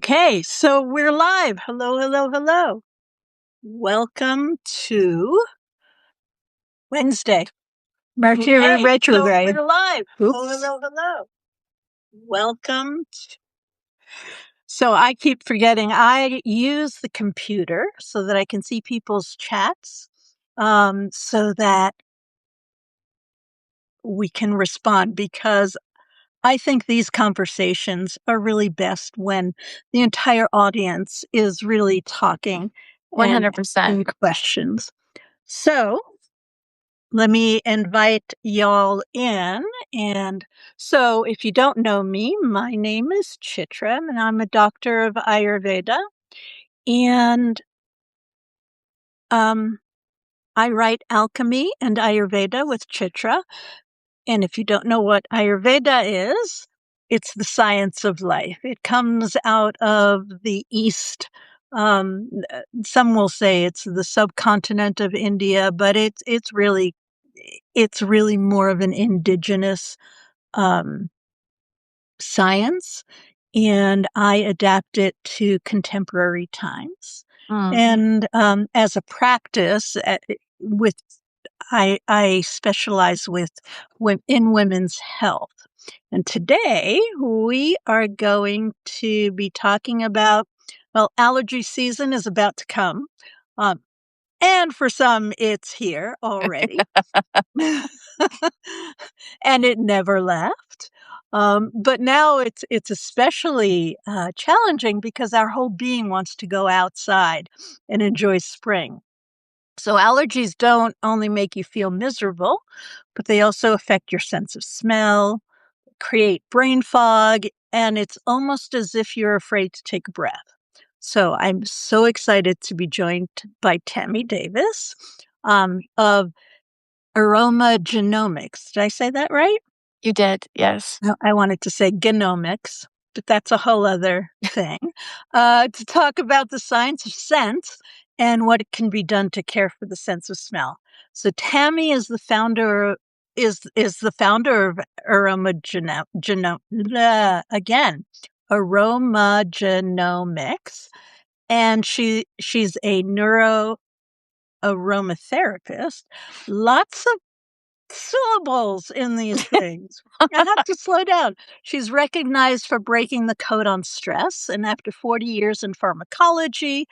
Okay, so we're live. Hello, hello, hello. Welcome to Wednesday. Mercury So retrograde. we're live. Hello, Oops. hello, hello. Welcome. So I keep forgetting. I use the computer so that I can see people's chats, so that we can respond, because I think these conversations are really best when the entire audience is really talking and 100%. asking questions. So let me invite y'all in. And so if you don't know me, my name is Chitra and I'm a doctor of Ayurveda. And I write Alchemy and Ayurveda with Chitra. And if you don't know what Ayurveda is, it's the science of life. It comes out of the East. Some will say it's the subcontinent of India, but it's really more of an indigenous science, and I adapt it to contemporary times. And as a practice, with I specialize in women's health. And today we are going to be talking about, well, allergy season is about to come. Um, and for some, it's here already. And it never left. But now it's especially challenging because our whole being wants to go outside and enjoy spring. So allergies don't only make you feel miserable, but they also affect your sense of smell, create brain fog, and it's almost as if you're afraid to take a breath. So I'm so excited to be joined by Tammy Davis of Aromagenomics. Did I say that right? You did, yes. No, I wanted to say genomics, but that's a whole other thing. To talk about the science of scent and what can be done to care for the sense of smell. So Tammy is the founder the founder of Aromagenomics, and she's a neuro aromatherapist. Lots of syllables in these things. I have to slow down. She's recognized for breaking the code on stress, and after 40 years in pharmacology,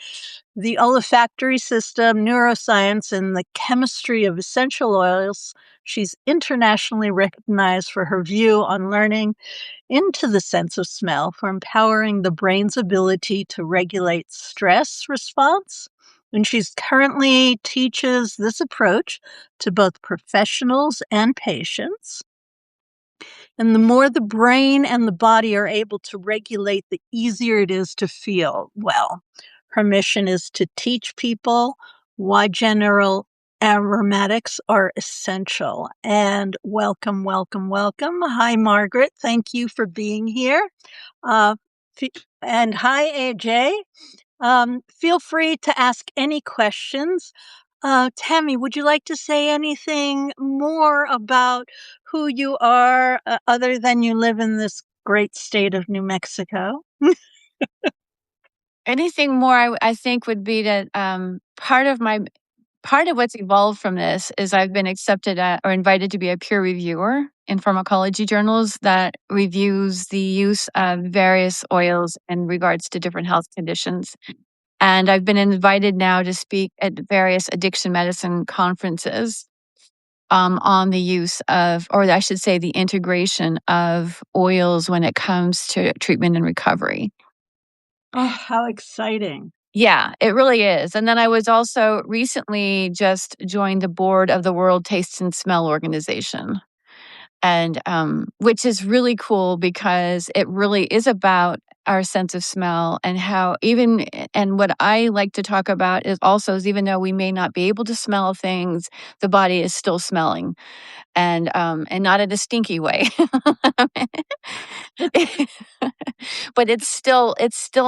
the olfactory system, neuroscience, and the chemistry of essential oils, she's internationally recognized for her view on learning into the sense of smell, for empowering the brain's ability to regulate stress response. And she's currently teaches this approach to both professionals and patients. And the more the brain and the body are able to regulate, the easier it is to feel well. Her mission is to teach people why general aromatics are essential. And welcome, welcome, welcome. Hi, Margaret. Thank you for being here. Uh, and hi, AJ. Feel free to ask any questions. Tammy, would you like to say anything more about who you are, other than you live in this great state of New Mexico? Anything more I think would be that part of what's evolved from this is I've been accepted or invited to be a peer reviewer in pharmacology journals that reviews the use of various oils in regards to different health conditions. And I've been invited now to speak at various addiction medicine conferences on the use of, or I should say, the integration of oils when it comes to treatment and recovery. Oh, how exciting. Yeah, it really is. And then I was also recently just joined the board of the World Taste and Smell Organization. And which is really cool because it really is about our sense of smell and how and what I like to talk about is also is even though we may not be able to smell things, the body is still smelling and not in a stinky way. But it's still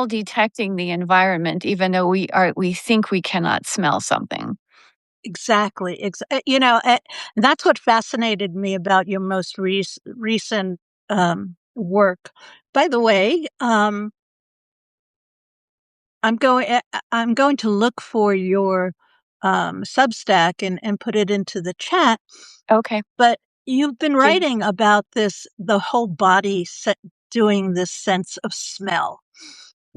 detecting the environment, even though we think we cannot smell something. Exactly. That's what fascinated me about your most recent work. By the way, I'm going to look for your Substack and put it into the chat. Okay. But you've been Thank you. writing about this, the whole body doing this sense of smell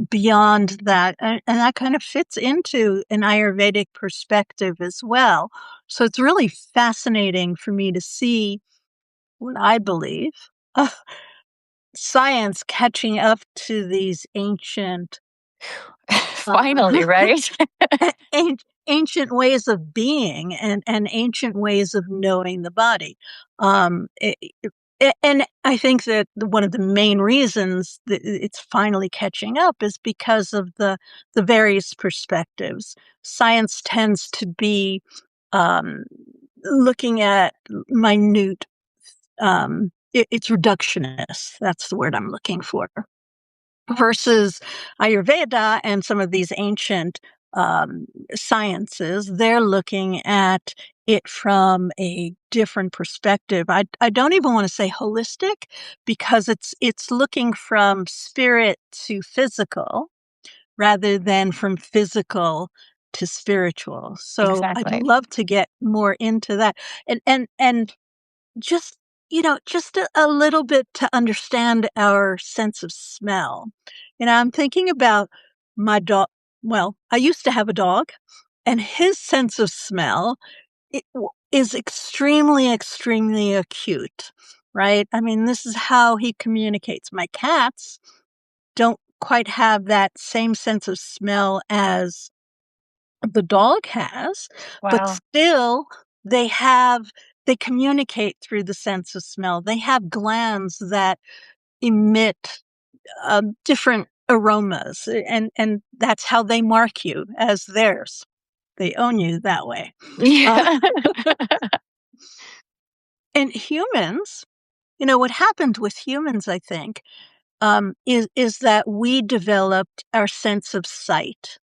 beyond that. And that kind of fits into an Ayurvedic perspective as well. So it's really fascinating for me to see what I believe uh, science catching up to these ancient uh, Finally, right? ancient ways of being and ancient ways of knowing the body. Um, it, and I think that one of the main reasons that it's finally catching up is because of the various perspectives. Science tends to be um, looking at minute. It's reductionist. That's the word I'm looking for, versus Ayurveda and some of these ancient um, sciences. They're looking at it from a different perspective. I don't even want to say holistic, because it's looking from spirit to physical rather than from physical to spiritual. So I'd Exactly. love to get more into that. And just, just a little bit to understand our sense of smell. I'm thinking about my dog. Well, I used to have a dog, and his sense of smell is extremely, extremely acute, right? I mean, this is how he communicates. My cats don't quite have that same sense of smell as the dog has, but Wow. still they have they communicate through the sense of smell. They have glands that emit different aromas, and that's how they mark you as theirs. They own you that way. Uh, Yeah. and humans, what happened with humans, I think, is that we developed our sense of sight,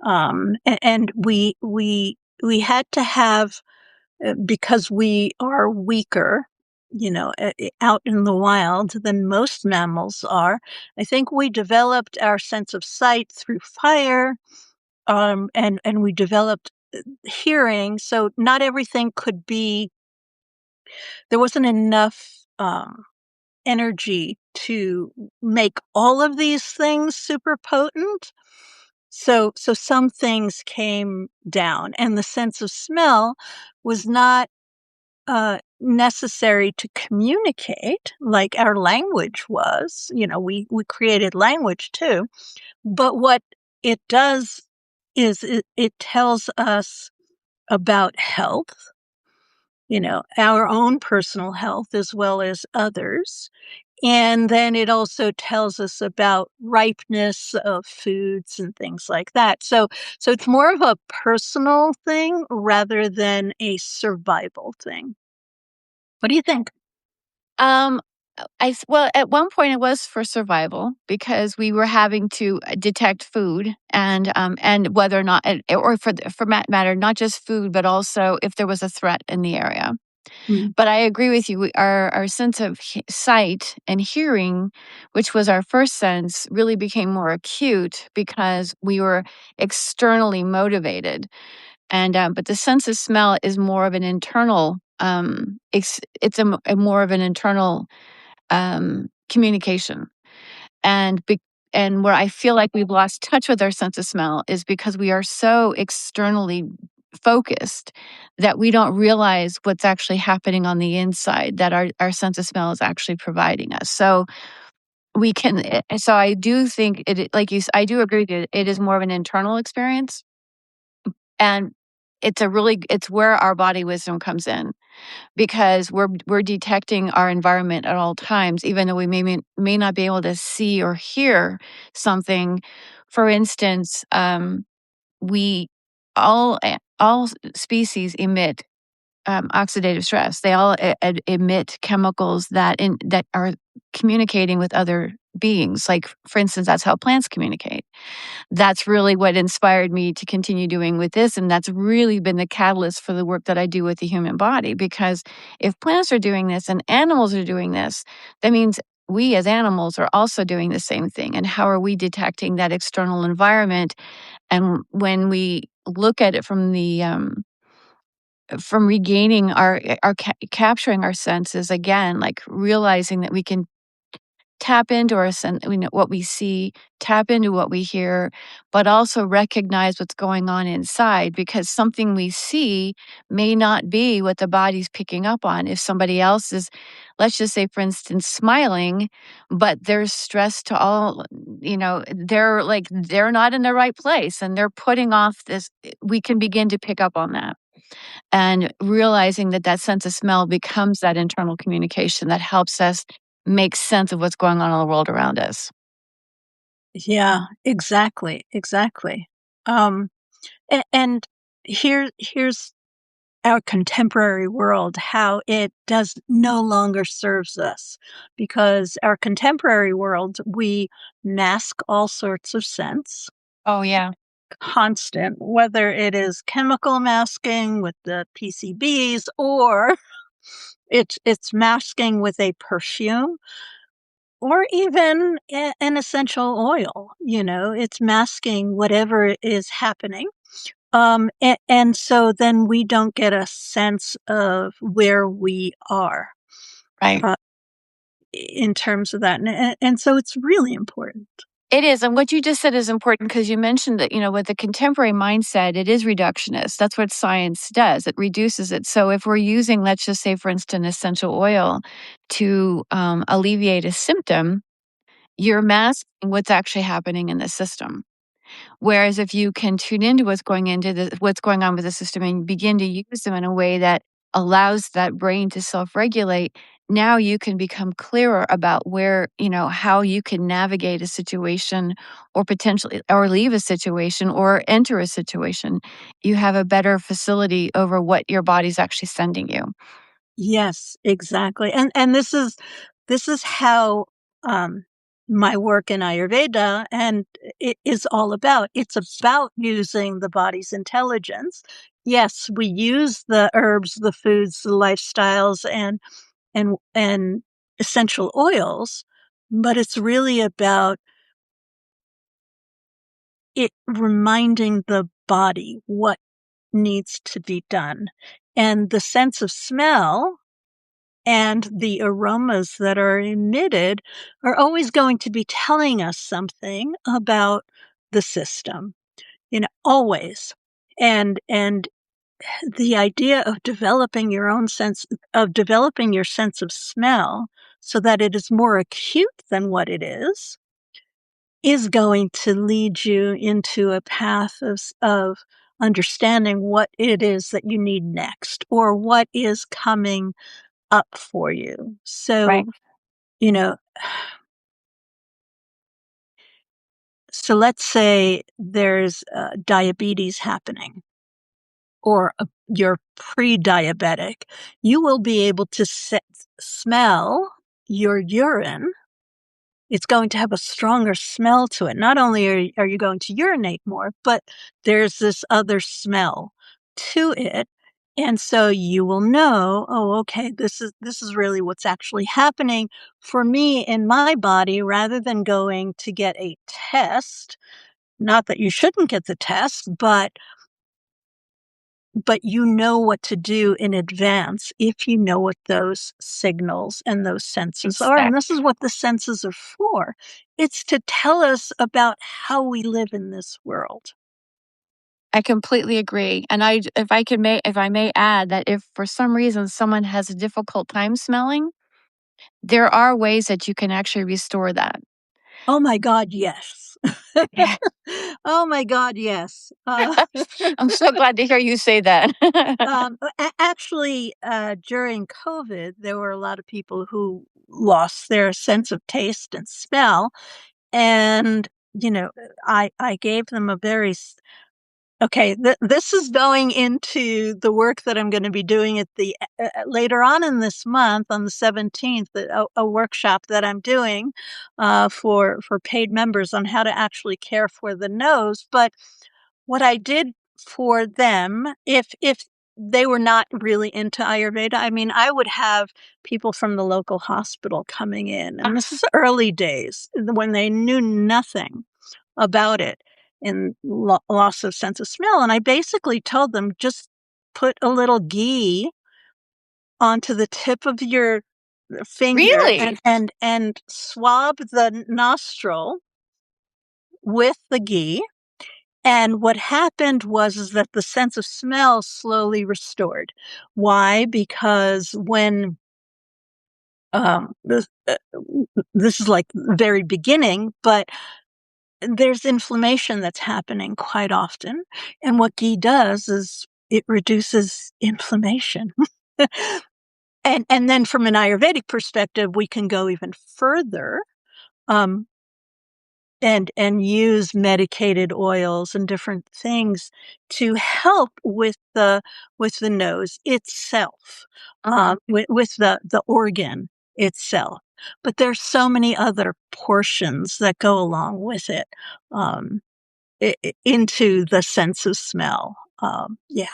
and we had to have because we are weaker, out in the wild than most mammals are. I think we developed our sense of sight through fire, and we developed hearing. So not everything could be. There wasn't enough energy to make all of these things super potent. So some things came down, and the sense of smell was not necessary to communicate like our language was. We created language too, but what it does is it tells us about health, our own personal health as well as others. And then it also tells us about ripeness of foods and things like that. So it's more of a personal thing rather than a survival thing. What do you think? Um, well, at one point it was for survival because we were having to detect food and whether or not, or for that matter, not just food, but also if there was a threat in the area. Mm. But I agree with you. Our sense of sight and hearing, which was our first sense, really became more acute because we were externally motivated. And but the sense of smell is more of an internal. It's a more of an internal communication. And and where I feel like we've lost touch with our sense of smell is because we are so externally focused that we don't realize what's actually happening on the inside that our sense of smell is actually providing us. So we can so I do think like I do agree that it is more of an internal experience, and it's where our body wisdom comes in because we're detecting our environment at all times, even though we may not be able to see or hear something. For instance, we all species emit oxidative stress. They all emit chemicals that are communicating with other beings. Like, for instance, that's how plants communicate. That's really what inspired me to continue doing with this, and that's really been the catalyst for the work that I do with the human body, because if plants are doing this and animals are doing this, that means we as animals are also doing the same thing. And how are we detecting that external environment? And when we look at it from regaining capturing our senses again, like realizing that we can tap into what we see, tap into what we hear, but also recognize what's going on inside, because something we see may not be what the body's picking up on. If somebody else is, let's just say, for instance, smiling, but they're stressed to all, they're not in the right place and they're putting off this, we can begin to pick up on that. And realizing that that sense of smell becomes that internal communication that helps us make sense of what's going on in the world around us. Yeah, exactly, exactly. Um, and here's our contemporary world, how it does no longer serves us, because our contemporary world, we mask all sorts of scents, Oh, yeah. constant, whether it is chemical masking with the PCBs or it's masking with a perfume or even an essential oil. It's masking whatever is happening. And so then we don't get a sense of where we are Right. uh, in terms of that. And so it's really important. It is. And what you just said is important because you mentioned that, with the contemporary mindset, it is reductionist. That's what science does. It reduces it. So if we're using, let's just say, for instance, essential oil to alleviate a symptom, you're masking what's actually happening in the system. Whereas if you can tune into what's going on with the system and begin to use them in a way that allows that brain to self-regulate, now you can become clearer about how you can navigate a situation or potentially or leave a situation or enter a situation. You have a better facility over what your body's actually sending you. Yes, exactly. And this is how um my work in Ayurveda and it is all about. It's about using the body's intelligence. Yes, we use the herbs, the foods, the lifestyles and essential oils, but it's really about it reminding the body what needs to be done. And the sense of smell and the aromas that are emitted are always going to be telling us something about the system, always. And the idea of developing your sense of smell so that it is more acute than what it is going to lead you into a path of understanding what it is that you need next or what is coming up for you. Right. You know, so let's say there's diabetes happening or you're pre-diabetic. You will be able to smell your urine. It's going to have a stronger smell to it. Not only are you going to urinate more, but there's this other smell to it. And so you will know, oh, okay, this is really what's actually happening for me in my body rather than going to get a test. Not that you shouldn't get the test, but you know what to do in advance if you know what those signals and those senses are. And Exactly. this is what the senses are for. It's to tell us about how we live in this world. I completely agree. And if I may add that if for some reason someone has a difficult time smelling, there are ways that you can actually restore that. Oh my God, yes. Oh my God, yes. I'm so glad to hear you say that. Actually, during COVID, there were a lot of people who lost their sense of taste and smell. And, I gave them a very okay, this is going into the work that I'm gonna be doing at the later on in this month on the 17th, a workshop that I'm doing, for paid members on how to actually care for the nose, but what I did for them, if they were not really into Ayurveda. I mean, I would have people from the local hospital coming in, and this is early days when they knew nothing about it and loss of sense of smell. And I basically told them, just put a little ghee onto the tip of your finger Really? and swab the nostril with the ghee. And what happened was is that the sense of smell slowly restored. Why? Because when this this is like the very beginning, but there's inflammation that's happening quite often, and what ghee does is it reduces inflammation. And then from an Ayurvedic perspective, we can go even further, um, and use medicated oils and different things to help with the nose itself, with the organ itself. But there's so many other portions that go along with it, um, into the sense of smell. Yeah.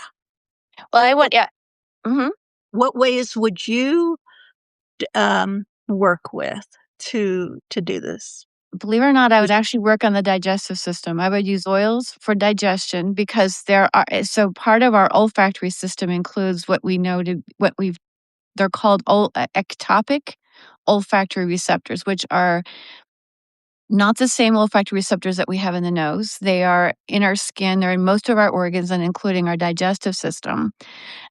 Well, I want, yeah. Hmm. What ways would you work with to do this? Believe it or not, I would actually work on the digestive system. I would use oils for digestion because there are, so part of our olfactory system includes what we know to, what we've, they're called ectopic olfactory receptors, which are not the same olfactory receptors that we have in the nose. They are in our skin, they're in most of our organs, and including our digestive system.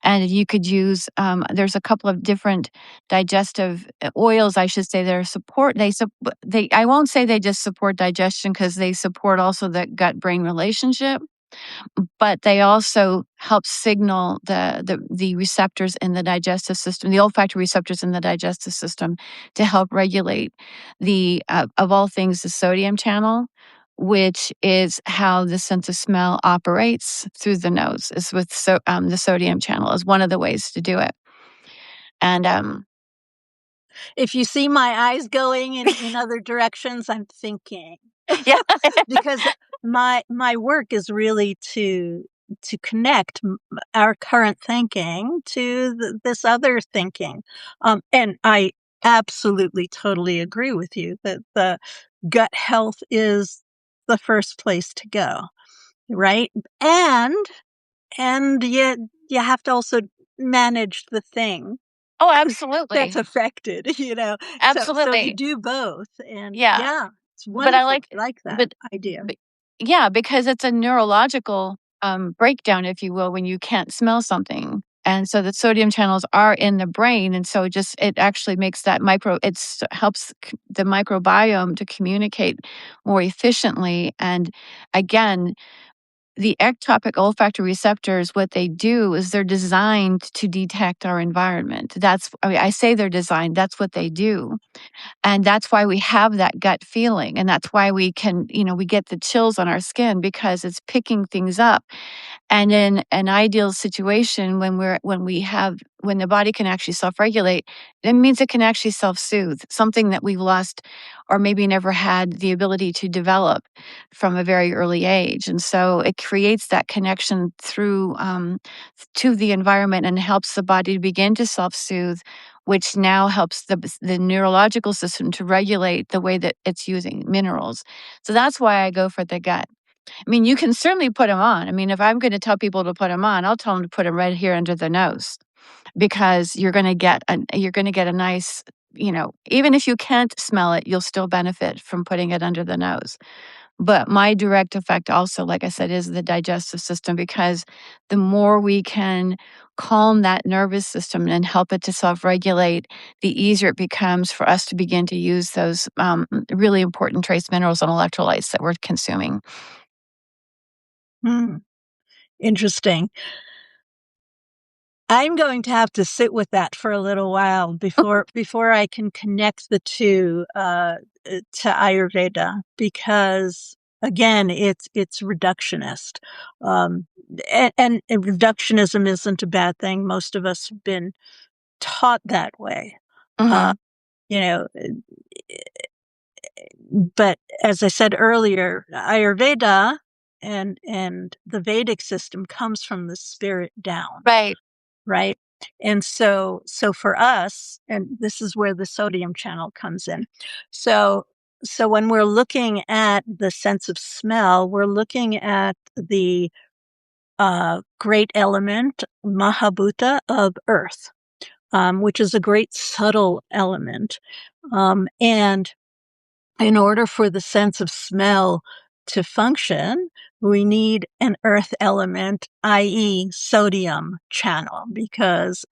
And you could use, there's a couple of different digestive oils, I should say, that are support. I won't say they just support digestion because they support also the gut brain relationship, but they also help signal the receptors in the digestive system, the olfactory receptors in the digestive system, to help regulate the of all things, the sodium channel, which is how the sense of smell operates through the nose. Is with the sodium channel is one of the ways to do it. And If you see my eyes going in other directions, I'm thinking. yeah, Because my work is really to connect our current thinking to this other thinking. And I absolutely totally agree with you that the gut health is the first place to go, right? And and yet you have to also manage the thing oh, that's absolutely, affected, you know? So you absolutely, do both, and yeah. yeah, it's But I wonderful. like, I like that but idea. But yeah, because it's a neurological, breakdown, if you will, when you can't smell something. And so the sodium channels are in the brain, and so it actually makes that helps the microbiome to communicate more efficiently. And again, the ectopic olfactory receptors, what they do is they're designed to detect our environment. I mean, I say they're designed, that's what they do. And that's why we have that gut feeling. And that's why we get the chills on our skin because it's picking things up. And in an ideal situation, when the body can actually self-regulate, it means it can actually self-soothe, something that we've lost or maybe never had the ability to develop from a very early age. And so it creates that connection to the environment and helps the body to begin to self-soothe, which now helps the neurological system to regulate the way that it's using minerals. So that's why I go for the gut. I mean, you can certainly put them on. I mean, if I'm gonna tell people to put them on, I'll tell them to put them right here under the nose because you're gonna get a nice, even if you can't smell it, you'll still benefit from putting it under the nose. But my direct effect also, like I said, is the digestive system because the more we can calm that nervous system and help it to self-regulate, the easier it becomes for us to begin to use those, really important trace minerals and electrolytes that we're consuming. Hmm, interesting. I'm going to have to sit with that for a little while before I can connect the two, to Ayurveda because, again, it's reductionist. Um, and reductionism isn't a bad thing. Most of us have been taught that way. Uh, Mhm. you know, but as I said earlier, Ayurveda and the Vedic system comes from the spirit down. Right. right? And so for us, and this is where the sodium channel comes in. So when we're looking at the sense of smell, we're looking at the great element Mahabhuta of earth, which is a great subtle element. And in order for the sense of smell to function, we need an earth element, i.e. sodium channel, because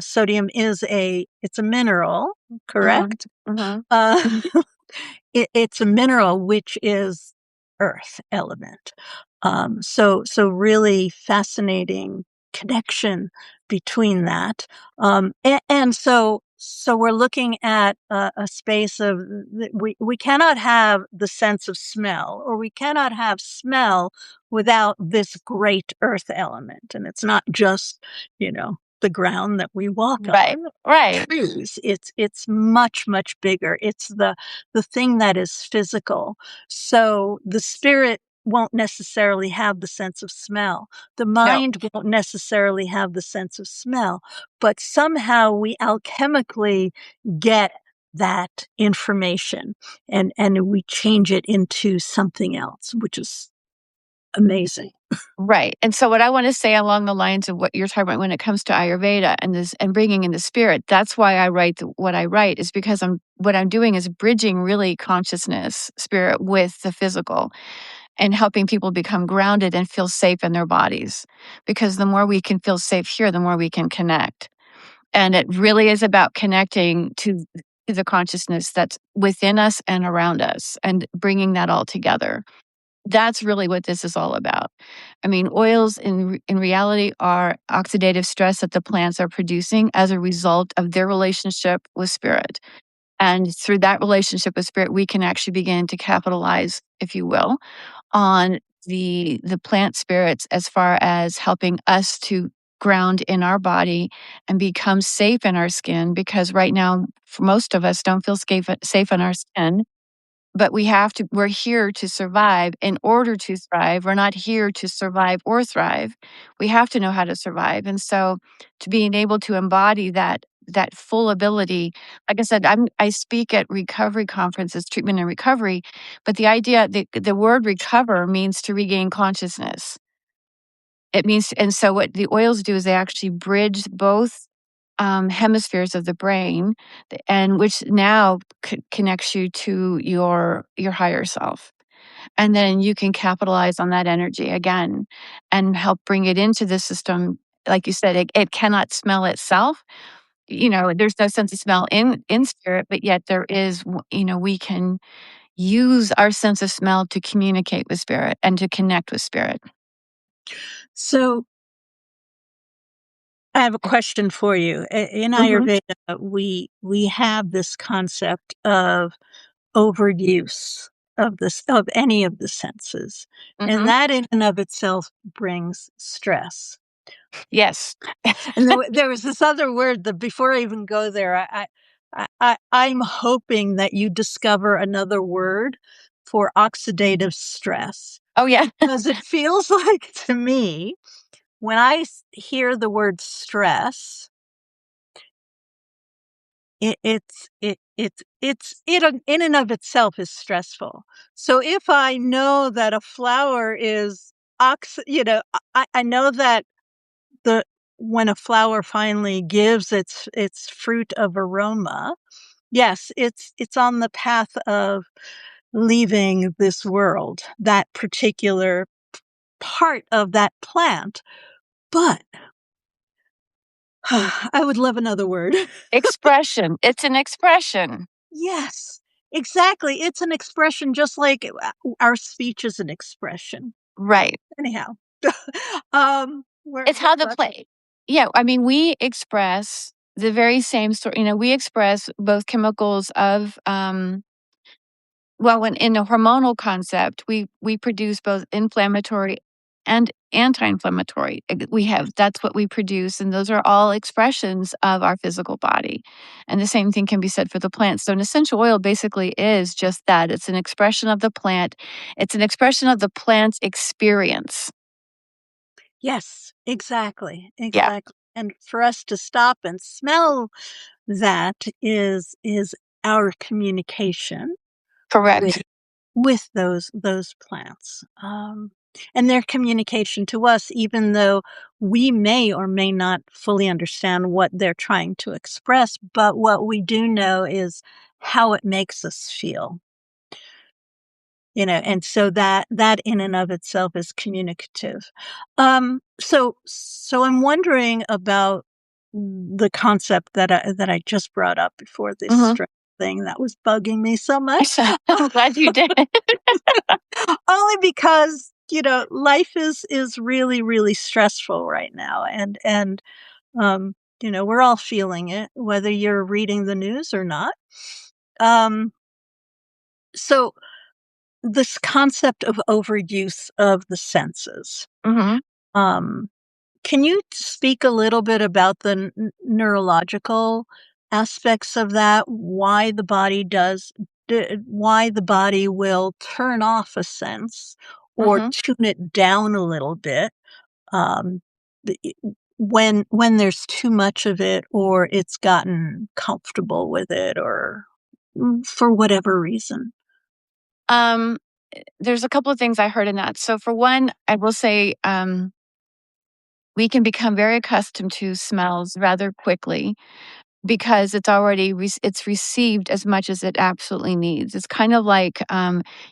sodium is it's a mineral, correct? Mm-hmm. Uh, it's a mineral, which is earth element. So really fascinating connection between that. And so we're looking at a space of we cannot have the sense of smell, or we cannot have smell without this great earth element. And it's not just, the ground that we walk Right. on, Right. trees. It's much, much bigger. It's the thing that is physical. So the spirit won't necessarily have the sense of smell. The No. mind won't necessarily have the sense of smell, but somehow we alchemically get that information, and we change it into something else, which is amazing. Right. And so what I want to say along the lines of what you're talking about when it comes to Ayurveda and this and bringing in the spirit, that's why I write what I write, is because what I'm doing is bridging really consciousness, spirit with the physical, and helping people become grounded and feel safe in their bodies. Because the more we can feel safe here, the more we can connect. And it really is about connecting to the consciousness that's within us and around us and bringing that all together. That's really what this is all about. I mean, oils in reality are oxidative stress that the plants are producing as a result of their relationship with spirit. And through that relationship with spirit, we can actually begin to capitalize, if you will, on the plant spirits as far as helping us to ground in our body and become safe in our skin, because right now for most of us don't feel safe in our skin, but we're here to survive in order to thrive. We're not here to survive or thrive. We have to know how to survive. And so to being able to embody that full ability, like I said, I speak at recovery conferences, treatment and recovery, but the word recover means to regain consciousness. It means, and so what the oils do is they actually bridge both hemispheres of the brain, and which now connects you to your higher self. And then you can capitalize on that energy again and help bring it into the system. Like you said, it cannot smell itself. There's no sense of smell in spirit, but yet there is. We can use our sense of smell to communicate with spirit and to connect with spirit. So I have a question for you. In Hmm. Ayurveda, we have this concept of overuse of any of the senses, and Hmm. that in and of itself brings stress. Yes. And there was this other word that before I even go there, I'm hoping that you discover another word for oxidative stress, Oh yeah. because it feels like to me when I hear the word stress, it in and of itself is stressful. So if I know that a flower is I know that the when a flower finally gives its fruit of aroma, yes, it's on the path of leaving this world, that particular part of that plant. But I would love another word. Expression. It's an expression. Yes, exactly. It's an expression just like our speech is an expression. Right. Anyhow, It's we're how the back. play. Yeah, I mean, we express the very same story. We express both chemicals of well, when in a hormonal concept, we produce both inflammatory and anti-inflammatory. That's what we produce, and those are all expressions of our physical body. And the same thing can be said for the plant. So an essential oil basically is just that. It's an expression of the plant. It's an expression of the plant's experience. Yes, exactly, Yeah, exactly. And for us to stop and smell that is our communication with correct. those plants, and their communication to us, even though we may or may not fully understand what they're trying to express, but what we do know is how it makes us feel. And so that in and of itself is communicative. So I'm wondering about the concept that I just brought up before, this Hmm. stress thing that was bugging me so much. I'm glad you did. Only because, life is really, really stressful right now, and we're all feeling it, whether you're reading the news or not. Um, so this concept of overuse of the senses. Hmm. Um, can you speak a little bit about the neurological aspects of that? Why the body will turn off a sense or Hmm. tune it down a little bit, um, the- when there's too much of it, or it's gotten comfortable with it, or for whatever reason. Um, there's a couple of things I heard in that. So, for one, I will say we can become very accustomed to smells rather quickly because it's already it's received as much as it absolutely needs. It's kind of like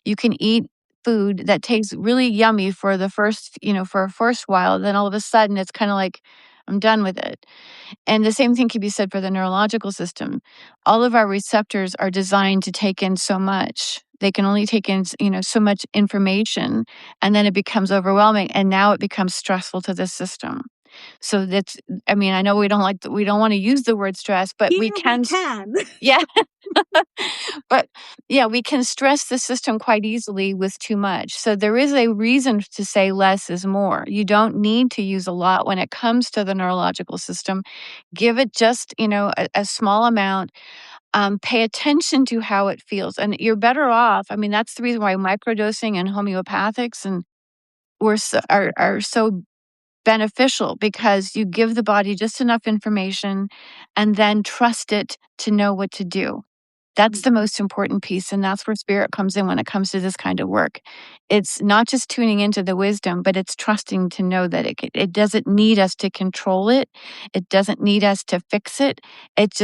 you can eat food that tastes really yummy for the first, for a first while, then all of a sudden it's kind of like I'm done with it. And the same thing can be said for the neurological system. All of our receptors are designed to take in so much. They can only take in, so much information, and then it becomes overwhelming, and now it becomes stressful to the system. So that's, I mean, I know we don't want to use the word stress, but we Here we can, can. yeah, but yeah, we can stress the system quite easily with too much. So there is a reason to say less is more. You don't need to use a lot when it comes to the neurological system. Give it just, a small amount. Pay attention to how it feels. And you're better off. I mean, that's the reason why microdosing and homeopathics and are so beneficial, because you give the body just enough information and then trust it to know what to do. That's the most important piece, and that's where spirit comes in when it comes to this kind of work. It's not just tuning into the wisdom, but it's trusting to know that it doesn't need us to control it. It doesn't need us to fix it. It's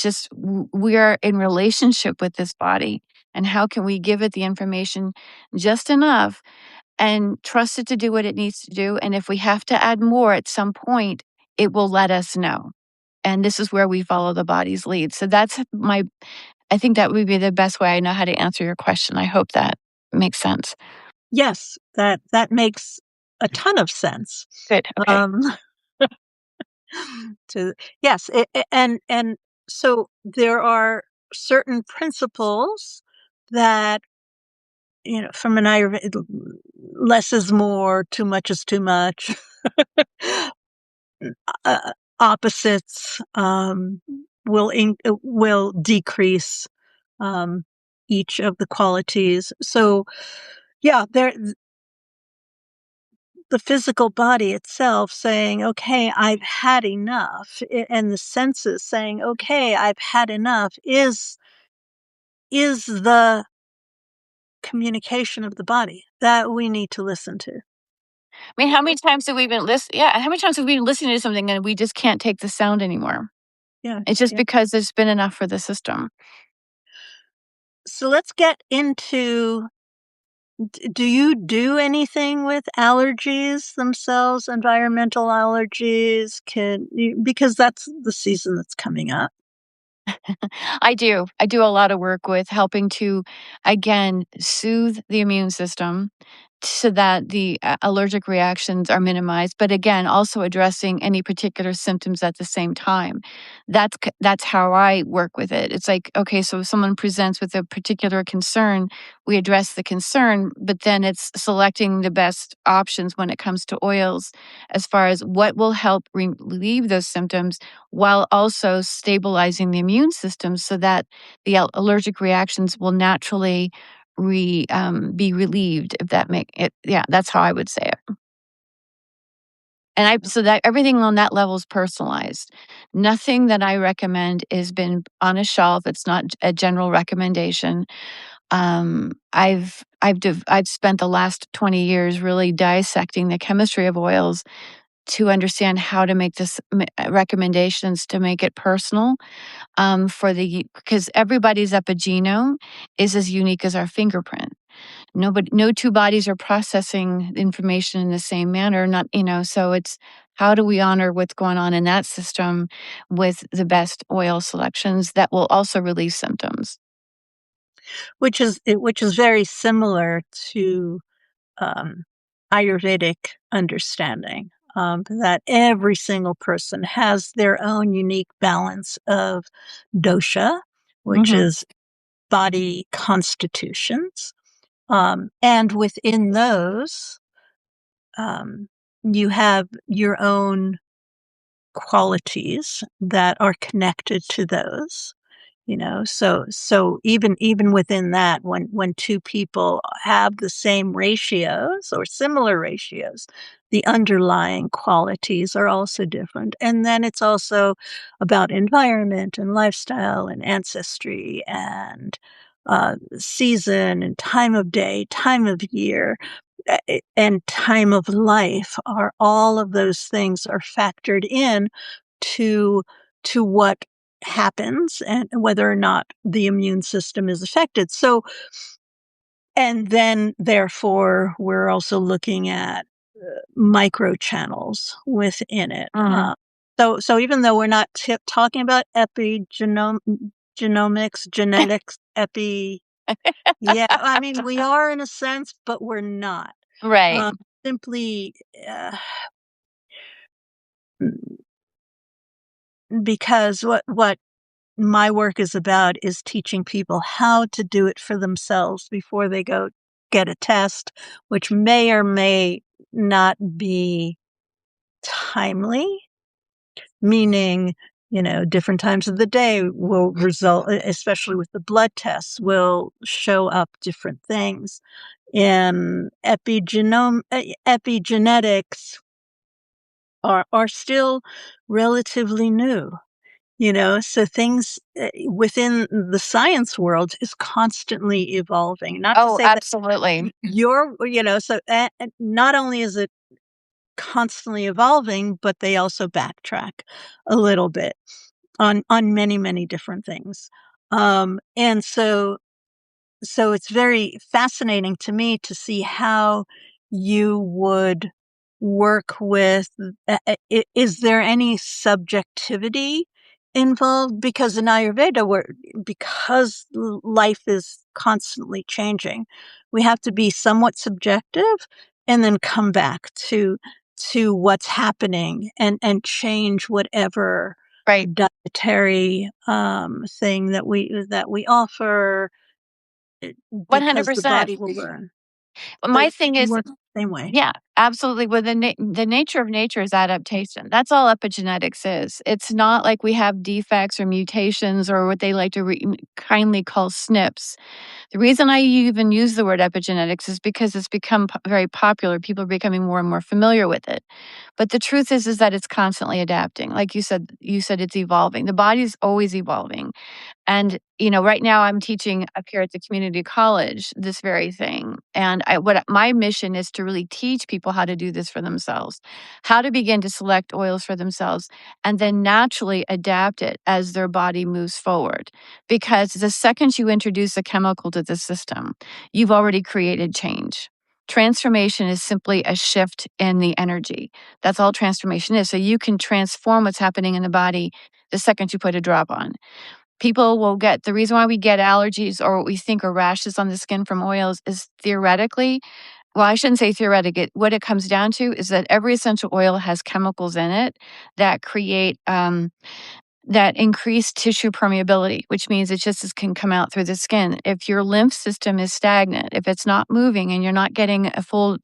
just we are in relationship with this body, and how can we give it the information just enough and trust it to do what it needs to do. And if we have to add more at some point, it will let us know. And this is where we follow the body's lead. So I think that would be the best way I know how to answer your question. I hope that makes sense. Yes, that makes a ton of sense. Good. Okay. Um, to yes, and so there are certain principles that, from an Ayurveda, less is more, too much is too much. Opposites will decrease um, each of the qualities. So yeah, the physical body itself saying, okay, I've had enough, and the senses saying, okay, I've had enough, is the communication of the body that we need to listen to. I mean, how many times have we been listening? Yeah. How many times have we been listening to something and we just can't take the sound anymore? Yeah, It's just yeah. because there's been enough for the system. So let's get into, do you do anything with allergies themselves, environmental allergies? Because that's the season that's coming up. I do. I do a lot of work with helping to, again, soothe the immune system so that the allergic reactions are minimized. But again, also addressing any particular symptoms at the same time. That's how I work with it. It's like, okay, so if someone presents with a particular concern, we address the concern, but then it's selecting the best options when it comes to oils as far as what will help relieve those symptoms while also stabilizing the immune system so that the allergic reactions will naturally be relieved, if that make it. Yeah, that's how I would say it. And so that everything on that level is personalized. Nothing that I recommend is been on a shelf. It's not a general recommendation. I've spent the last 20 years really dissecting the chemistry of oils to understand how to make this recommendations to make it personal, because everybody's epigenome is as unique as our fingerprint. No two bodies are processing information in the same manner, not, so it's how do we honor what's going on in that system with the best oil selections that will also relieve symptoms. which is very similar to um, Ayurvedic understanding, that every single person has their own unique balance of dosha, which Mhm. is body constitutions. And within those, um, you have your own qualities that are connected to those. So even within that, when two people have the same ratios or similar ratios, the underlying qualities are also different. And then it's also about environment and lifestyle and ancestry and season and time of day, time of year, and time of life. Are all of those things are factored in to what happens and whether or not the immune system is affected. So, and then therefore, we're also looking at microchannels within it. Mhm. So even though we're not talking about genomics, genetics, yeah, I mean, we are in a sense, but we're not. Right. Um, Simply because what my work is about is teaching people how to do it for themselves before they go get a test, which may or may not be timely, meaning, different times of the day will result, especially with the blood tests, will show up different things. And epigenetics are still relatively new. So things within the science world is constantly evolving. Not to Oh, say that absolutely. so not only is it constantly evolving, but they also backtrack a little bit on many, many different things. And so it's very fascinating to me to see how you would work with. Is there any subjectivity involved? Because in Ayurveda, because life is constantly changing, we have to be somewhat subjective and then come back to what's happening and change whatever Right. dietary thing that we offer, because the 100%. body will learn. My So thing you is, work the same way. yeah, absolutely. Well, the nature of nature is adaptation. That's all epigenetics is. It's not like we have defects or mutations or what they like to kindly call SNPs. The reason I even use the word epigenetics is because it's become very popular. People are becoming more and more familiar with it. But the truth is that it's constantly adapting. Like you said it's evolving. The body's always evolving. And, right now I'm teaching up here at the community college this very thing. And what my mission is to really teach people how to do this for themselves, how to begin to select oils for themselves, and then naturally adapt it as their body moves forward. Because the second you introduce a chemical to the system, you've already created change. Transformation is simply a shift in the energy. That's all transformation is. So you can transform what's happening in the body the second you put a drop on. People will get the reason why we get allergies or what we think are rashes on the skin from oils is theoretically, well, I shouldn't say theoretic. What it comes down to is that every essential oil has chemicals in it that create that increase tissue permeability, which means it just can come out through the skin. If your lymph system is stagnant, if it's not moving and you're not getting a full,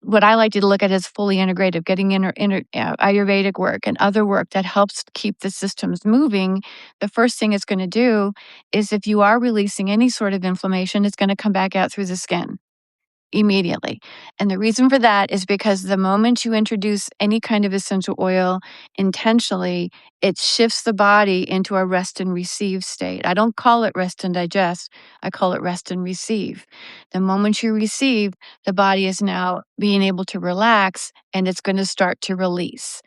what I like to look at is fully integrative, getting Ayurvedic work and other work that helps keep the systems moving. The first thing it's going to do is if you are releasing any sort of inflammation, it's going to come back out through the skin. immediately. And the reason for that is because the moment you introduce any kind of essential oil intentionally, it shifts the body into a rest and receive state. I don't call it rest and digest, I call it rest and receive. The moment you receive, the body is now being able to relax and it's going to start to release.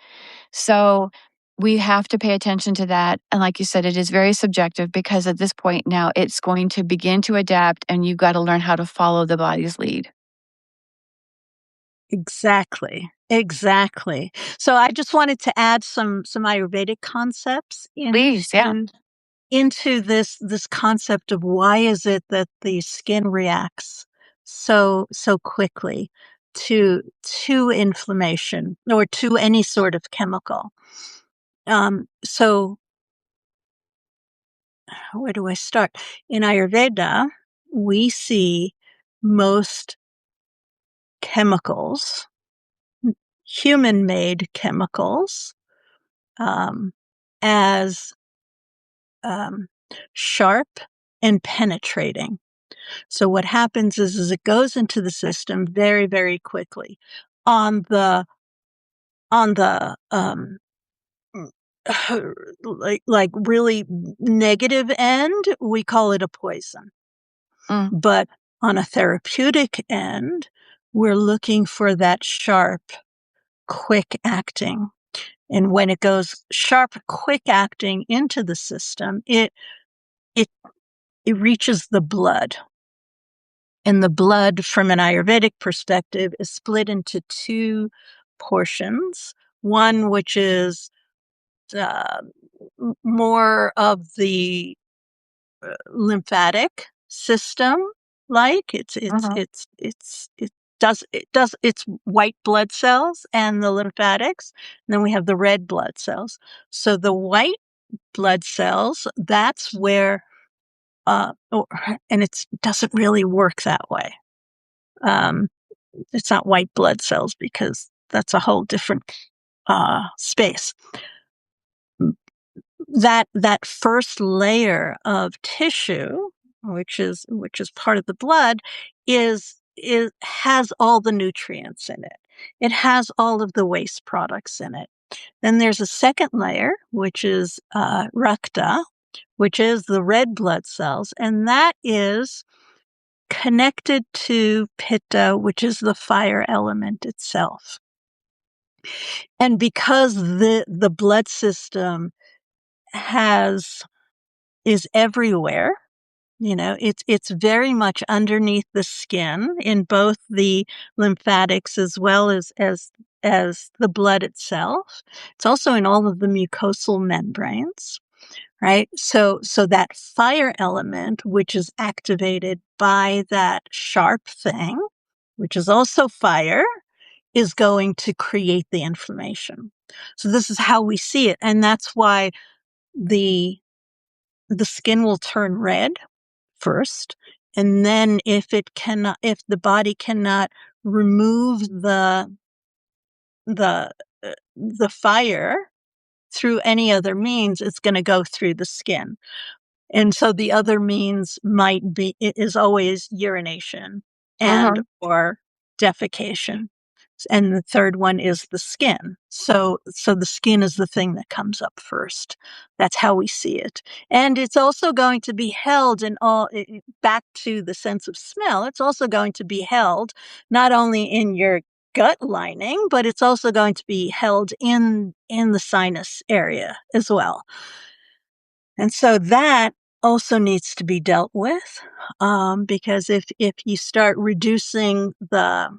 So we have to pay attention to that. And like you said, it is very subjective because at this point now it's going to begin to adapt and you've got to learn how to follow the body's lead. Exactly. Exactly. So I just wanted to add some Ayurvedic concepts Please, yeah. into this concept of why is it that the skin reacts so quickly to inflammation or to any sort of chemical. So where do I start? In Ayurveda, we see most chemicals, human-made chemicals, um, as um, sharp and penetrating. So what happens is it goes into the system very, very quickly. On the on the like really negative end, we call it a poison. Mm, But on a therapeutic end, we're looking for that sharp, quick acting. And when it goes sharp, quick acting into the system, it it reaches the blood. And the blood, from an Ayurvedic perspective, is split into two portions. One which is uh, more of the lymphatic system, like mhm, it's white blood cells and the lymphatics. And then we have the red blood cells. So the white blood cells, that's where, and it doesn't really work that way. Um, it's not white blood cells because that's a whole different space. That first layer of tissue, which is part of the blood, is has all the nutrients in it. It has all of the waste products in it. Then there's a second layer, which is rakta, which is the red blood cells, and that is connected to pitta, which is the fire element itself. And because the blood system has is everywhere, it's very much underneath the skin in both the lymphatics as well as the blood itself. It's also in all of the mucosal membranes, right? So that fire element, which is activated by that sharp thing, which is also fire, is going to create the inflammation. So this is how we see it. And that's why the the skin will turn red first. And then if the body cannot remove the, the fire through any other means, it's going to go through the skin. And so the other means is always urination and mhm. or defecation. And the third one is the skin. So the skin is the thing that comes up first. That's how we see it. And it's also going to be held back to the sense of smell. It's also going to be held not only in your gut lining, but it's also going to be held in the sinus area as well. And so that also needs to be dealt with, because if you start reducing the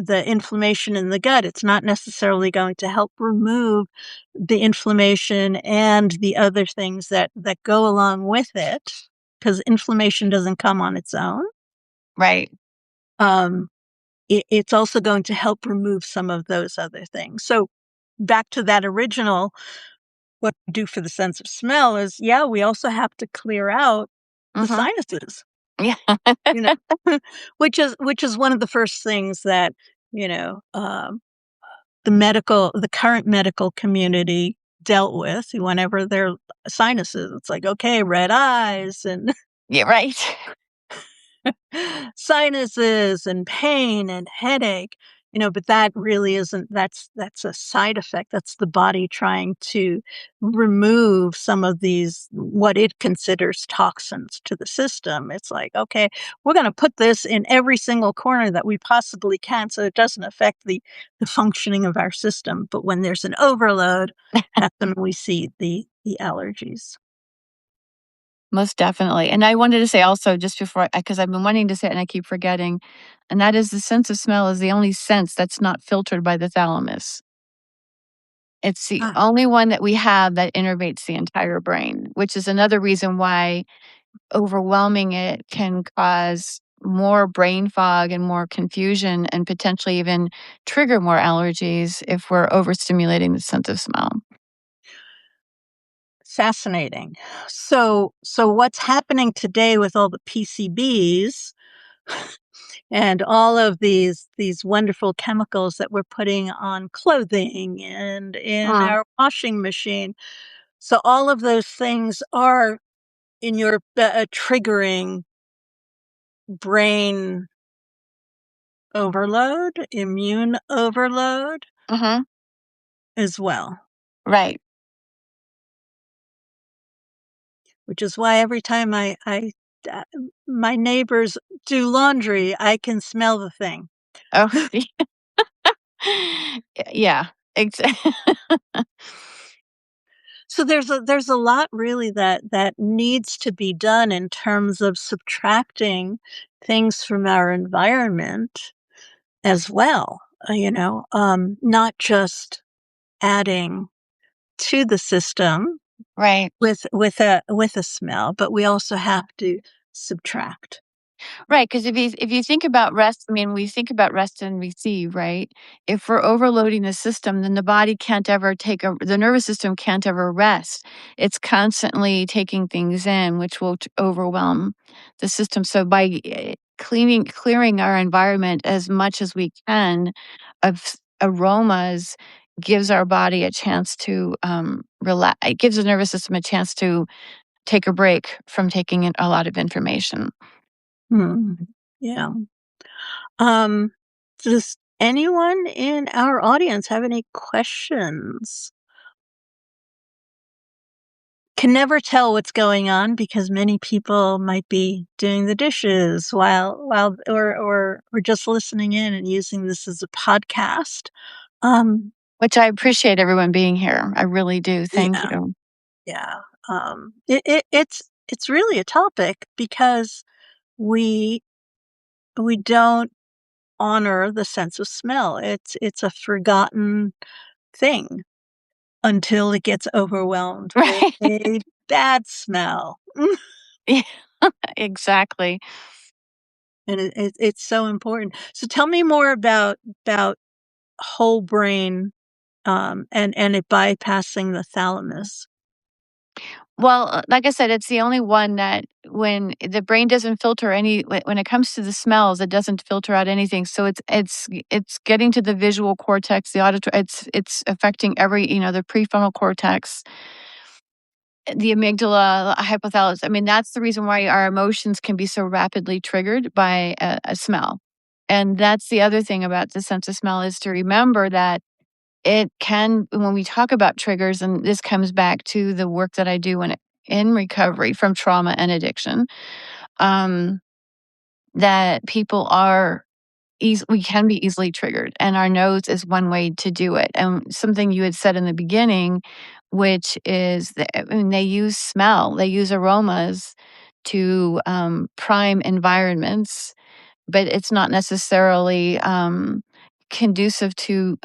inflammation in the gut, it's not necessarily going to help remove the inflammation and the other things that go along with it, because inflammation doesn't come on its own. Right. Um, it's also going to help remove some of those other things. So back to that original, what we do for the sense of smell is, yeah, we also have to clear out the Mhm. sinuses, Yeah. you know, which is one of the first things that, you know, the current medical community dealt with whenever their sinuses. It's like, okay, red eyes and Yeah, right. sinuses and pain and headache, but that really isn't, that's a side effect. That's the body trying to remove some of these, what it considers toxins to the system. It's like, okay, we're going to put this in every single corner that we possibly can so it doesn't affect the functioning of our system. But when there's an overload, that's when we see the allergies. Most definitely. And I wanted to say also just before, because I've been wanting to say it and I keep forgetting, and that is the sense of smell is the only sense that's not filtered by the thalamus. It's the Ah, only one that we have that innervates the entire brain, which is another reason why overwhelming it can cause more brain fog and more confusion and potentially even trigger more allergies if we're overstimulating the sense of smell. fascinating. So what's happening today with all the PCBs and all of these wonderful chemicals that we're putting on clothing and in Mm, our washing machine? So all of those things are in your triggering brain overload, immune overload mhm, as well, right. which is why every time uh, my neighbors do laundry, I can smell the thing. Oh, yeah, exactly. So there's a lot really that needs to be done in terms of subtracting things from our environment as well, not just adding to the system Right. with a smell, but we also have to subtract. Right, because if you think about rest, I mean, we think about rest and receive, right? If we're overloading the system, then the body can't ever the nervous system can't ever rest. It's constantly taking things in, which will overwhelm the system. So by clearing our environment as much as we can of aromas gives our body a chance to relax. It gives the nervous system a chance to take a break from taking in a lot of information. Hmm. Yeah. Um, does anyone in our audience have any questions? Can never tell what's going on because many people might be doing the dishes while or just listening in and using this as a podcast. Um, Which I appreciate everyone being here. I really do. Thank yeah, you. yeah. It's really a topic because we we don't honor the sense of smell. It's a forgotten thing until it gets overwhelmed with Right. a bad smell. Yeah, exactly. And it's so important. So tell me more about whole brain, and it bypassing the thalamus. Well, like I said, it's the only one that when the brain doesn't filter when it comes to the smells, it doesn't filter out anything. So it's getting to the visual cortex, the auditory. It's affecting the prefrontal cortex, the amygdala, the hypothalamus. I mean, that's the reason why our emotions can be so rapidly triggered by a smell. And that's the other thing about the sense of smell is to remember that it can, when we talk about triggers, and this comes back to the work that I do in recovery from trauma and addiction, um, that people are we can be easily triggered, and our nose is one way to do it. And something you had said in the beginning, which is that I mean, they use smell, they use aromas to prime environments, but it's not necessarily conducive to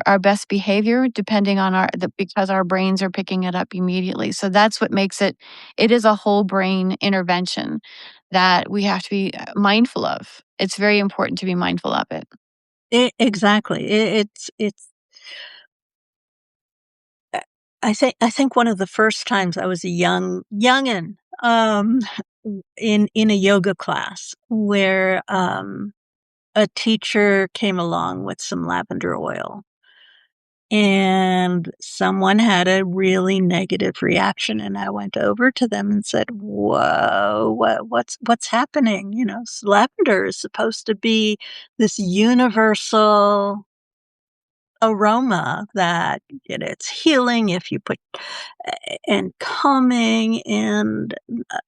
our best behavior depending on because our brains are picking it up immediately. So that's what makes it is a whole brain intervention that we have to be mindful of. It's very important to be mindful of it. Exactly. It's I think one of the first times I was a youngin', in a yoga class where, a teacher came along with some lavender oil, and someone had a really negative reaction, and I went over to them and said, "Whoa, what's happening?" Lavender is supposed to be this universal aroma that it's healing if you put and calming, and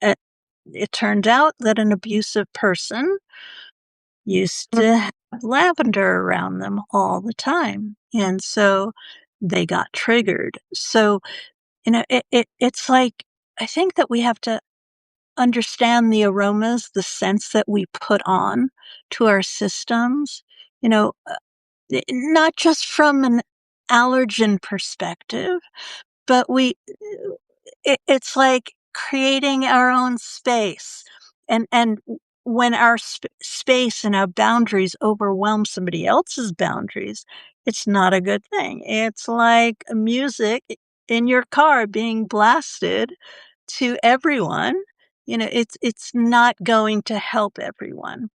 it turned out that an abusive person used Mm. to have lavender around them all the time, and so they got triggered. So, it's like, I think that we have to understand the aromas, the scents that we put on to our systems, you know, not just from an allergen perspective, but it's like creating our own space. And when our space and our boundaries overwhelm somebody else's boundaries, it's not a good thing. It's like music in your car being blasted to everyone. It's not going to help everyone.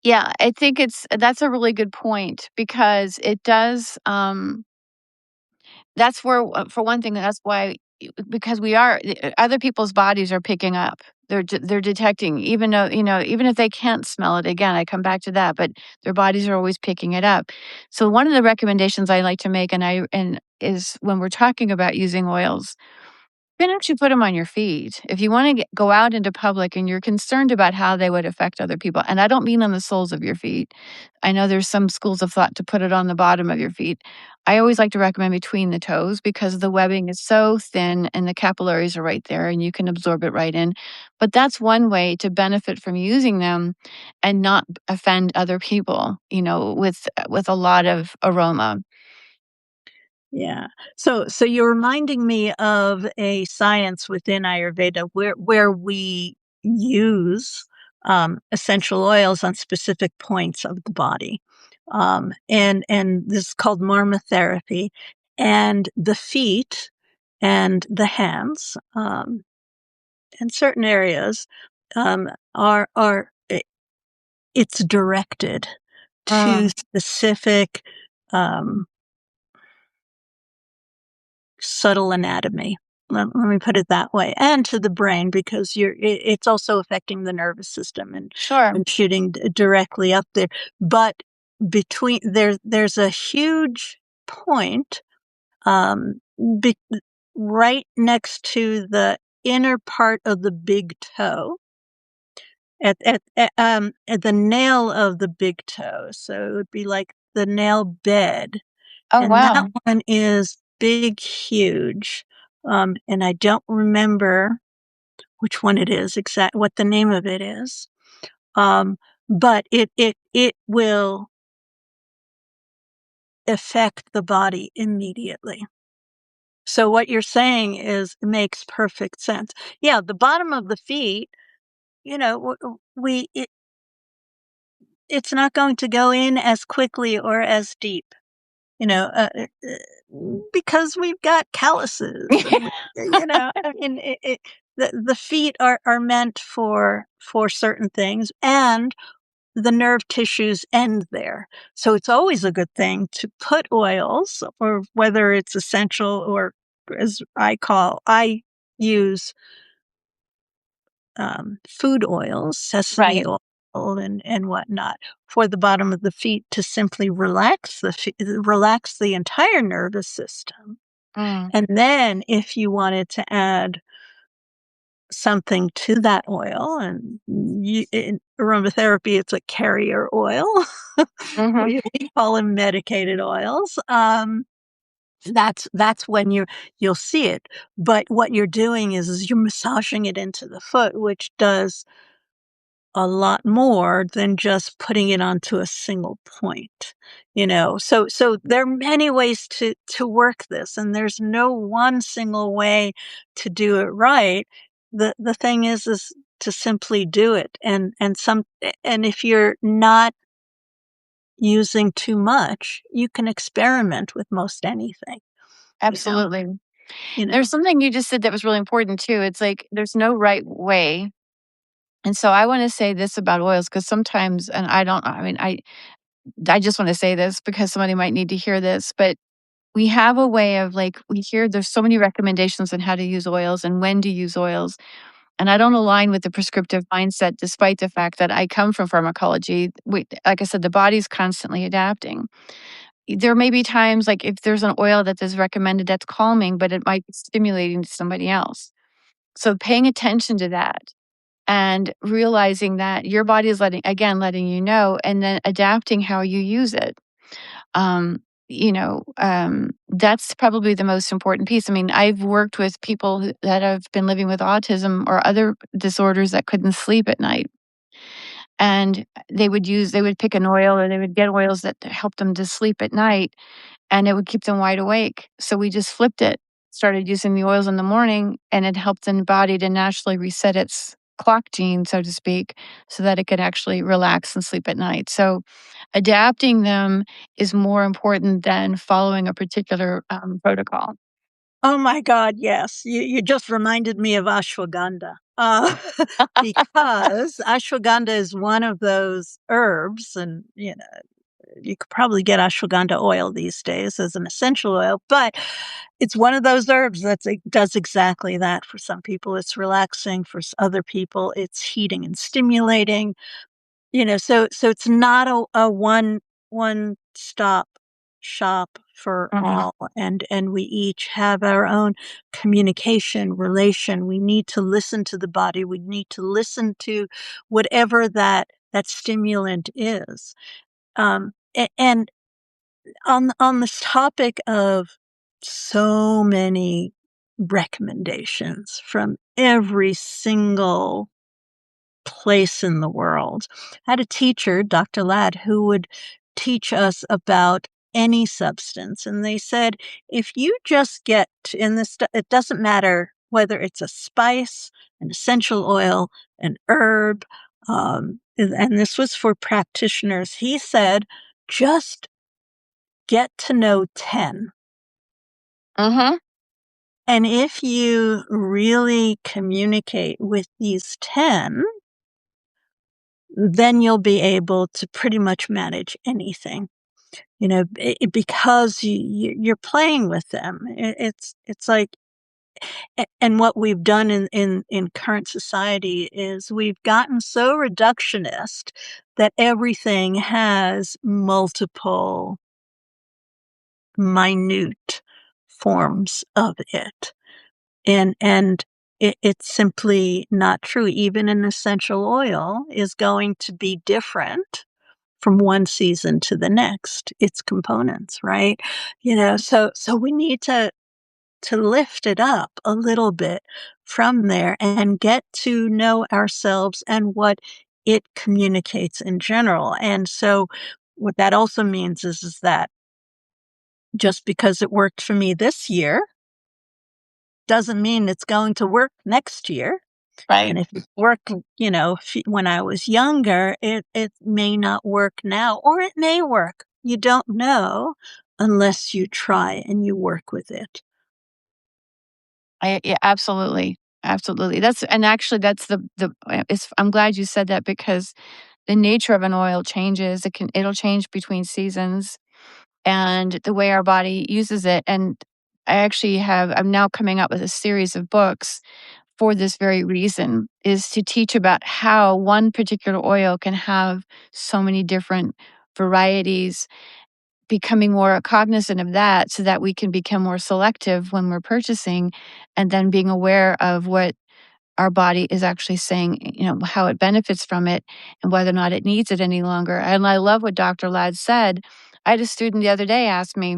Yeah, I think that's a really good point because it does, that's where, for one thing, that's why because other people's bodies are picking up. They're detecting, even though, even if they can't smell it, again, I come back to that, but their bodies are always picking it up. So one of the recommendations I like to make, and is when we're talking about using oils, you can actually put them on your feet. If you wanna go out into public and you're concerned about how they would affect other people, and I don't mean on the soles of your feet. I know there's some schools of thought to put it on the bottom of your feet. I always like to recommend between the toes because the webbing is so thin and the capillaries are right there and you can absorb it right in. But that's one way to benefit from using them and not offend other people, with a lot of aroma. Yeah. So you're reminding me of a science within Ayurveda where we use essential oils on specific points of the body. And this is called marma therapy. And the feet and the hands, in certain areas, it's directed to Mm, specific um, subtle anatomy. Let me put it that way, and to the brain, because it's also affecting the nervous system and sure. shooting directly up there. But there's a huge point, um, be, right next to the inner part of the big toe, at the nail of the big toe. So it would be like the nail bed, Oh, and that wow. one is big, huge. And I don't remember which one it is, what the name of it is. Um, but it will affect the body immediately. So what you're saying makes perfect sense. Yeah, the bottom of the feet, it's not going to go in as quickly or as deep. Because we've got calluses, and I mean, the feet are meant for certain things, and the nerve tissues end there. So it's always a good thing to put oils, or whether it's essential, or as I use food oils, sesame Right. oil, and whatnot, for the bottom of the feet, to simply relax the entire nervous system. Mm. And then if you wanted to add something to that oil, and in aromatherapy, it's a carrier oil. Mhm. We call them medicated oils. That's when you'll see it. But what you're doing is you're massaging it into the foot, which does a lot more than just putting it onto a single point. So there are many ways to work this, and there's no one single way to do it right. The thing is to simply do it, and if you're not using too much, you can experiment with most anything, you know Absolutely. you know There's something you just said that was really important too. It's like there's no right way. And so I wanna say this about oils because sometimes, and I don't, I mean, I just want to say this because somebody might need to hear this, but we have a way of like, we hear there's so many recommendations on how to use oils and when to use oils. And I don't align with the prescriptive mindset, despite the fact that I come from pharmacology. Like I said, the body's constantly adapting. There may be times like if there's an oil that is recommended that's calming, but it might be stimulating to somebody else. So paying attention to that and realizing that your body is letting you know, and then adapting how you use it. Um, that's probably the most important piece. I mean, I've worked with people that have been living with autism or other disorders that couldn't sleep at night. And they would pick an oil or they would get oils that helped them to sleep at night and it would keep them wide awake. So we just flipped it, started using the oils in the morning, and it helped the body to naturally reset its clock gene, so to speak, so that it could actually relax and sleep at night. So adapting them is more important than following a particular protocol. Oh my god, yes. You just reminded me of ashwagandha, because ashwagandha is one of those herbs, and, you could probably get ashwagandha oil these days as an essential oil, but it's one of those herbs that does exactly that. For some people, it's relaxing. For other people, it's heating and stimulating. So it's not a one stop shop for Mhm. all, and we each have our own communication relation. We need to listen to the body. We need to listen to whatever that stimulant is. And on this topic of so many recommendations from every single place in the world. I had a teacher, Dr. Ladd, who would teach us about any substance. And they said, if you just get in this, it doesn't matter whether it's a spice, an essential oil, an herb. And this was for practitioners. He said, just get to know 10. Mhm. And if you really communicate with these 10, then you'll be able to pretty much manage anything, because you're playing with them. It's like, and what we've done in current society is we've gotten so reductionist that everything has multiple minute forms of it. And it's simply not true. Even an essential oil is going to be different from one season to the next, its components, right? So we need to lift it up a little bit from there and get to know ourselves and what it communicates in general. And so what that also means is that just because it worked for me this year doesn't mean it's going to work next year. Right. And if it worked, when I was younger, it may not work now, or it may work. You don't know unless you try and you work with it. Yeah, absolutely. Absolutely. That's I'm glad you said that because the nature of an oil changes. It'll change between seasons and the way our body uses it. And I'm now coming up with a series of books for this very reason, is to teach about how one particular oil can have so many different varieties, becoming more cognizant of that so that we can become more selective when we're purchasing, and then being aware of what our body is actually saying, how it benefits from it and whether or not it needs it any longer. And I love what Dr. Ladd said. I had a student the other day ask me,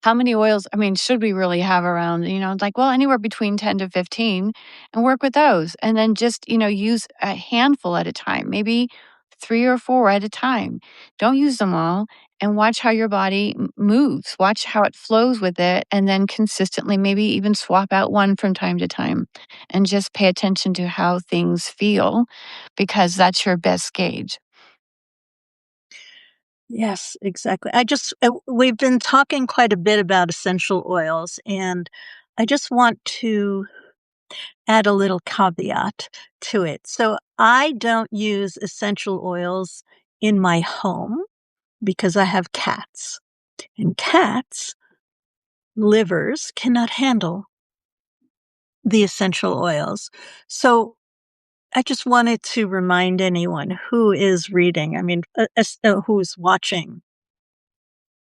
how many oils, I mean, should we really have around? Like, well, anywhere between 10 to 15 and work with those. And then just, use a handful at a time, maybe 3 or 4 at a time. Don't use them all and watch how your body moves. Watch how it flows with it. And then consistently, maybe even swap out one from time to time and just pay attention to how things feel because that's your best gauge. Yes, exactly. We've been talking quite a bit about essential oils, and I just want to add a little caveat to it. So I don't use essential oils in my home. because I have cats, and cats' livers cannot handle the essential oils. So I just wanted to remind anyone who is reading, I mean, who's watching.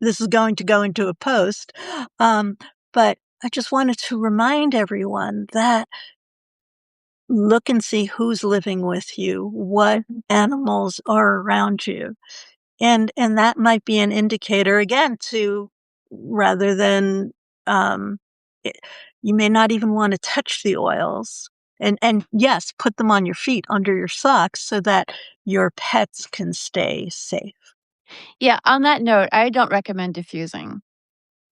This is going to go into a post, but I just wanted to remind everyone that look and see who's living with you, what animals are around you. And that might be an indicator again to rather than, um, it you may not even wanna touch the oils. And yes, put them on your feet under your socks so that your pets can stay safe. Yeah, on that note, I don't recommend diffusing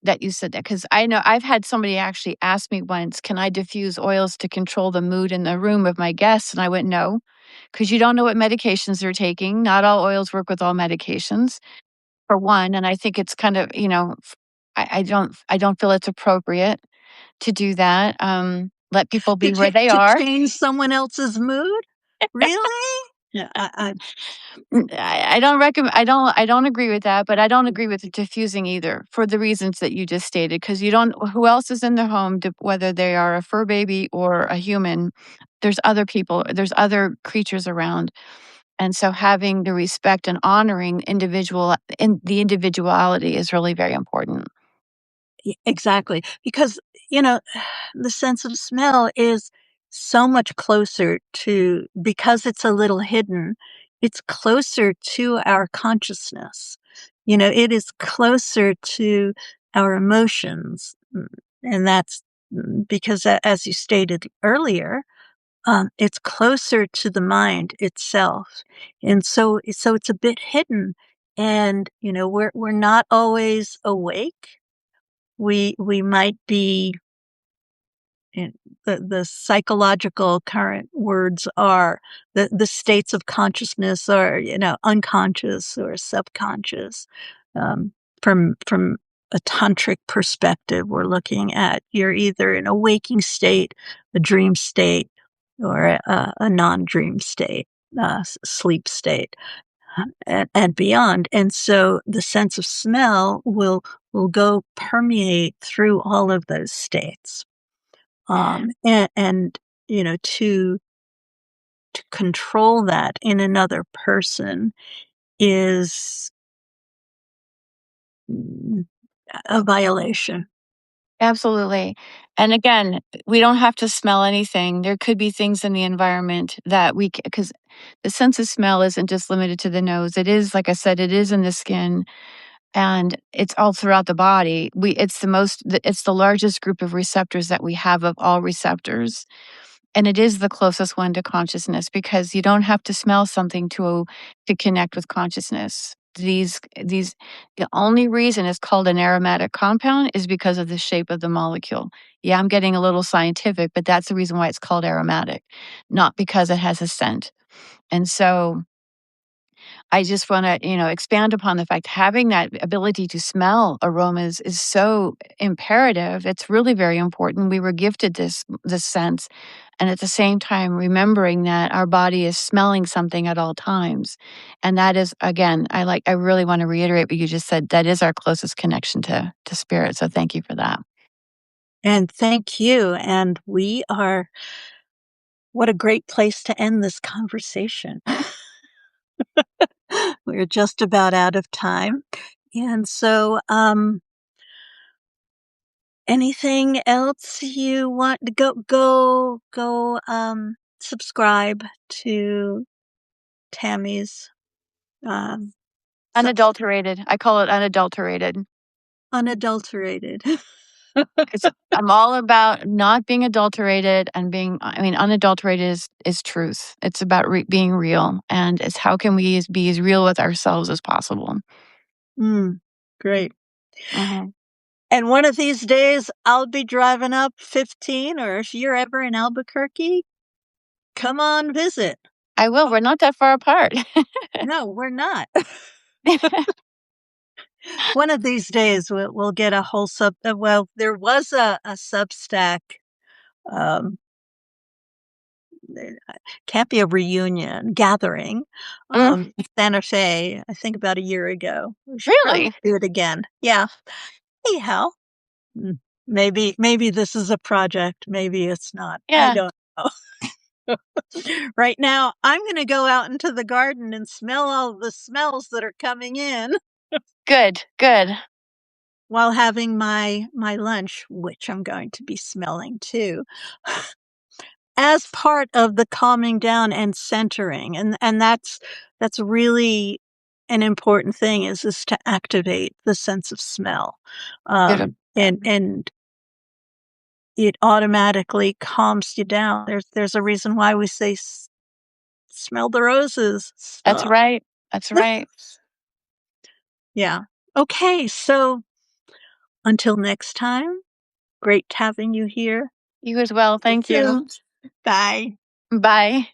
that you said that because I know I've had somebody actually ask me once, "Can I diffuse oils to control the mood in the room of my guests?" And I went, "No, because you don't know what medications they're taking. Not all oils work with all medications, for one, and I think it's kind of, I don't feel it's appropriate to do that. Let people be where they To are." change someone else's mood? Really? Yeah, I I don't agree with that, but I don't agree with diffusing either for the reasons that you just stated. Because you don't who else is in the home, whether they are a fur baby or a human, there's other people, there's other creatures around, and so having the respect and honoring in the individuality is really very important. exactly, because, you know, the sense of smell is so much closer to because it's a little hidden, it's closer to our consciousness. You know, it is closer to our emotions, and that's because as you stated earlier, it's closer to the mind itself, and so it's a bit hidden, and, you know, we're not always awake. We might be in the psychological current words are the states of consciousness are, you know, unconscious or subconscious. Um, from a tantric perspective, we're looking at you're either in a waking state, a dream state, or a non-dream state, sleep state, and beyond. And so the sense of smell will go permeate through all of those states. And, you know, to control that in another person is mm, a violation. Absolutely. And again, we don't have to smell anything. There could be things in the environment that because the sense of smell isn't just limited to the nose. It is, like I said, it is in the skin and it's all throughout the body. It's the largest group of receptors that we have of all receptors. And it is the closest one to consciousness because you don't have to smell something to connect with consciousness. These The only reason it's called an aromatic compound is because of the shape of the molecule. Yeah, I'm getting a little scientific, but that's the reason why it's called aromatic, not because it has a scent. And so I just want to, expand upon the fact having that ability to smell aromas is so imperative. It's really very important. We were gifted this sense, and at the same time, remembering that our body is smelling something at all times, and that is again, I really want to reiterate what you just said. That is our closest connection to spirit. So thank you for that. And thank you. And what a great place to end this conversation. We're just about out of time. And so, anything else you want to subscribe to Tammy's, um, subs Unadulterated. I call it unadulterated. unadulterated. 'Cause I'm all about not being adulterated and unadulterated is truth. It's about being real, and it's how can we be as real with ourselves as possible. Great. Mhm. And one of these days, I'll be driving up 15, or if you're ever in Albuquerque, come on visit. I will, we're not that far apart. No, we're not. One of these days, we'll get a whole well, there was a Substack, um, there can't be a reunion gathering. Mm, Santa Fe, I think about a year ago. We should probably really? do it again. Yeah. Anyhow, mm, maybe this is a project. Maybe it's not. I Yeah. don't know. Right now, I'm going to go out into the garden and smell all the smells that are coming in Good. Good. while having my lunch, which I'm going to be smelling too, as part of the calming down and centering. And that's really an important thing is to activate the sense of smell. Good. And it automatically calms you down. There's a reason why we say smell the roses. That's Stop. right. That's right. Yeah. Okay, so until next time, great having you here. You as well. Thank you. Soon. Bye. Bye.